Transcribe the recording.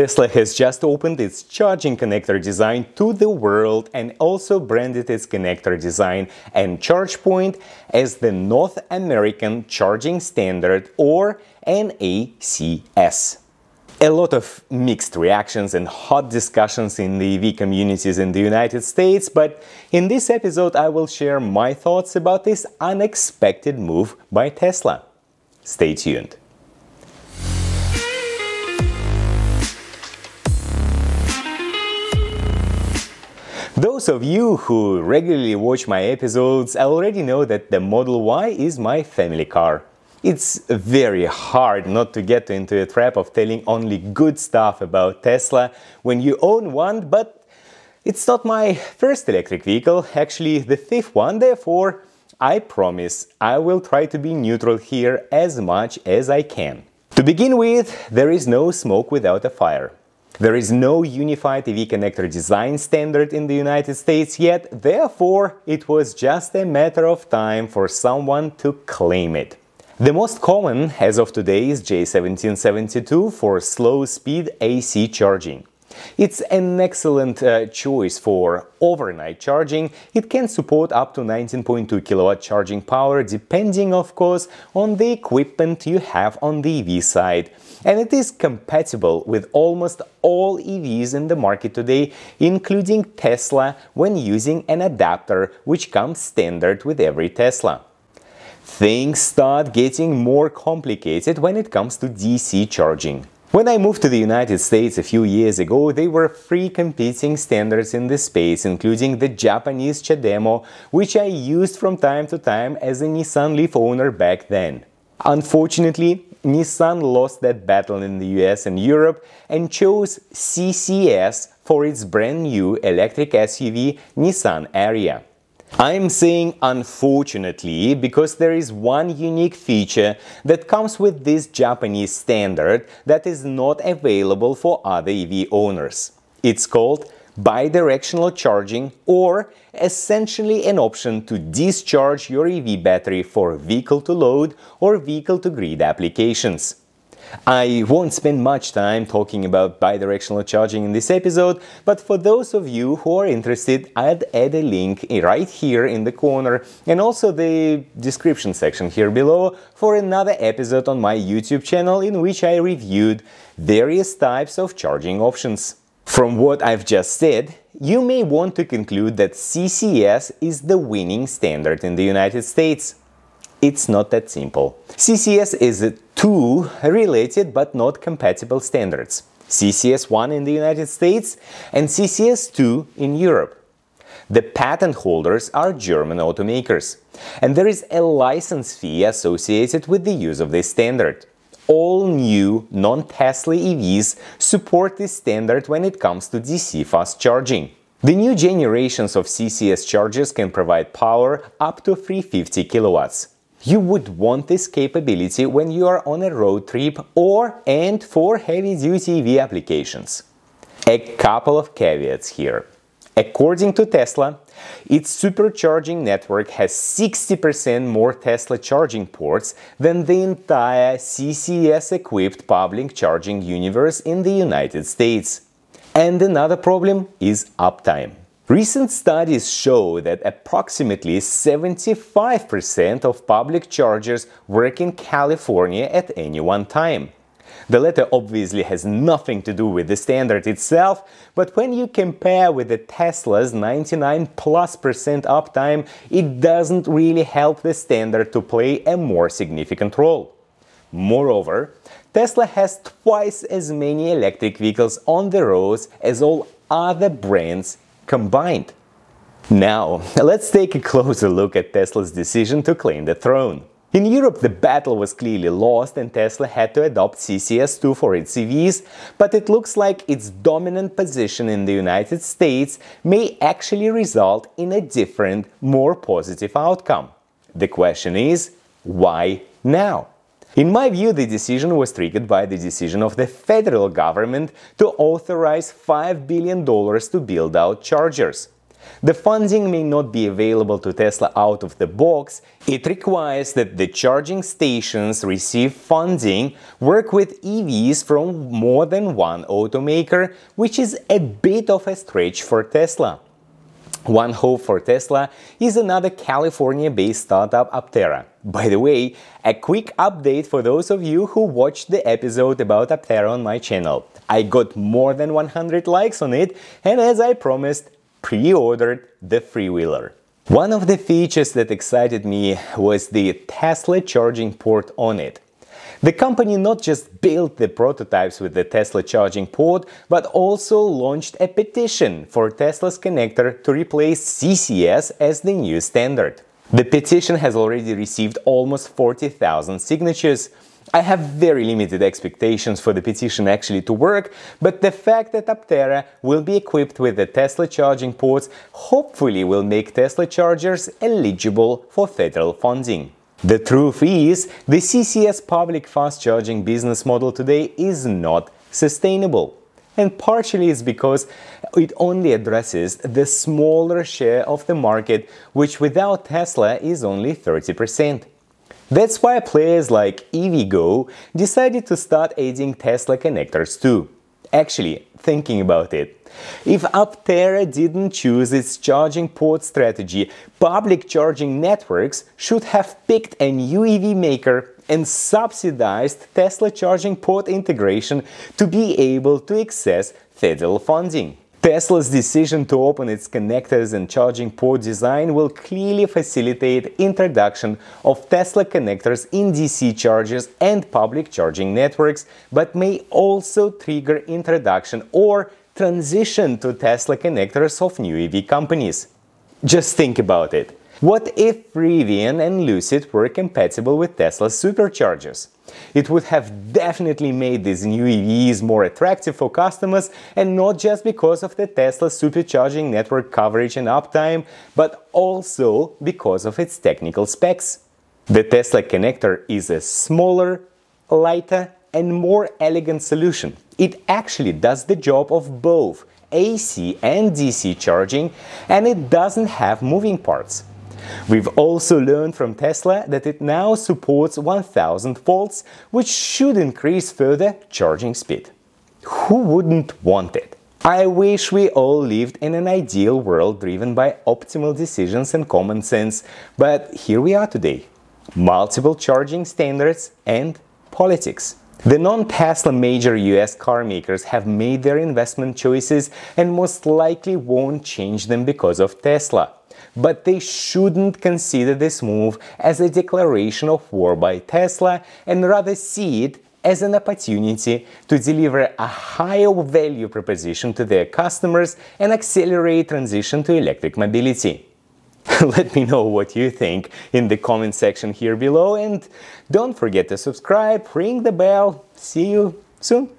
Tesla has just opened its charging connector design to the world and also branded its connector design and charge point as the North American Charging Standard, or NACS. A lot of mixed reactions and hot discussions in the EV communities in the United States, but in this episode I will share my thoughts about this unexpected move by Tesla. Stay tuned. Those of you who regularly watch my episodes already know that the Model Y is my family car. It's very hard not to get into a trap of telling only good stuff about Tesla when you own one, but it's not my first electric vehicle, actually the fifth one, therefore I promise I will try to be neutral here as much as I can. To begin with, there is no smoke without a fire. There is no unified EV connector design standard in the United States yet, therefore it was just a matter of time for someone to claim it. The most common as of today is J1772 for slow-speed AC charging. It's an excellent choice for overnight charging. It can support up to 19.2 kW charging power, depending of course on the equipment you have on the EV side. And it is compatible with almost all EVs in the market today, including Tesla, when using an adapter which comes standard with every Tesla. Things start getting more complicated when it comes to DC charging. When I moved to the United States a few years ago, there were three competing standards in this space, including the Japanese CHAdeMO, which I used from time to time as a Nissan Leaf owner back then. Unfortunately, Nissan lost that battle in the US and Europe and chose CCS for its brand new electric SUV Nissan Ariya. I'm saying unfortunately because there is one unique feature that comes with this Japanese standard that is not available for other EV owners. It's called bidirectional charging, or essentially an option to discharge your EV battery for vehicle-to-load or vehicle-to-grid applications. I won't spend much time talking about bidirectional charging in this episode, but for those of you who are interested, I'd add a link right here in the corner and also the description section here below for another episode on my YouTube channel in which I reviewed various types of charging options. From what I've just said, you may want to conclude that CCS is the winning standard in the United States. It's not that simple. CCS is two related but not compatible standards. CCS1 in the United States and CCS2 in Europe. The patent holders are German automakers, and there is a license fee associated with the use of this standard. All new non-Tesla EVs support this standard when it comes to DC fast charging. The new generations of CCS chargers can provide power up to 350 kilowatts. You would want this capability when you are on a road trip and for heavy-duty EV applications. A couple of caveats here. According to Tesla, its supercharging network has 60% more Tesla charging ports than the entire CCS-equipped public charging universe in the United States. And another problem is uptime. Recent studies show that approximately 75% of public chargers work in California at any one time. The latter obviously has nothing to do with the standard itself, but when you compare with the Tesla's 99+% uptime, it doesn't really help the standard to play a more significant role. Moreover, Tesla has twice as many electric vehicles on the roads as all other brands combined. Now, let's take a closer look at Tesla's decision to claim the throne. In Europe, the battle was clearly lost and Tesla had to adopt CCS2 for its EVs, but it looks like its dominant position in the United States may actually result in a different, more positive outcome. The question is, why now? In my view, the decision was triggered by the decision of the federal government to authorize $5 billion to build out chargers. The funding may not be available to Tesla out of the box. It requires that the charging stations receive funding, work with EVs from more than one automaker, which is a bit of a stretch for Tesla. One hope for Tesla is another California-based startup, Aptera. By the way, a quick update for those of you who watched the episode about Aptera on my channel. I got more than 100 likes on it, and as I promised, pre-ordered the freewheeler. One of the features that excited me was the Tesla charging port on it. The company not just built the prototypes with the Tesla charging port, but also launched a petition for Tesla's connector to replace CCS as the new standard. The petition has already received almost 40,000 signatures. I have very limited expectations for the petition actually to work, but the fact that Aptera will be equipped with the Tesla charging ports hopefully will make Tesla chargers eligible for federal funding. The truth is, the CCS public fast charging business model today is not sustainable. And partially it's because it only addresses the smaller share of the market, which without Tesla is only 30%. That's why players like EVgo decided to start adding Tesla connectors too. Actually, thinking about it, if Aptera didn't choose its charging port strategy, public charging networks should have picked a new EV maker and subsidized Tesla charging port integration to be able to access federal funding. Tesla's decision to open its connectors and charging port design will clearly facilitate introduction of Tesla connectors in DC chargers and public charging networks, but may also trigger introduction or transition to Tesla connectors of new EV companies. Just think about it. What if Rivian and Lucid were compatible with Tesla's superchargers? It would have definitely made these new EVs more attractive for customers, and not just because of the Tesla supercharging network coverage and uptime, but also because of its technical specs. The Tesla connector is a smaller, lighter, and more elegant solution. It actually does the job of both AC and DC charging, and it doesn't have moving parts. We've also learned from Tesla that it now supports 1000 volts, which should increase further charging speed. Who wouldn't want it? I wish we all lived in an ideal world driven by optimal decisions and common sense, but here we are today. Multiple charging standards and politics. The non-Tesla major US car makers have made their investment choices and most likely won't change them because of Tesla. But they shouldn't consider this move as a declaration of war by Tesla and rather see it as an opportunity to deliver a higher value proposition to their customers and accelerate transition to electric mobility. Let me know what you think in the comment section here below, and don't forget to subscribe, ring the bell. See you soon!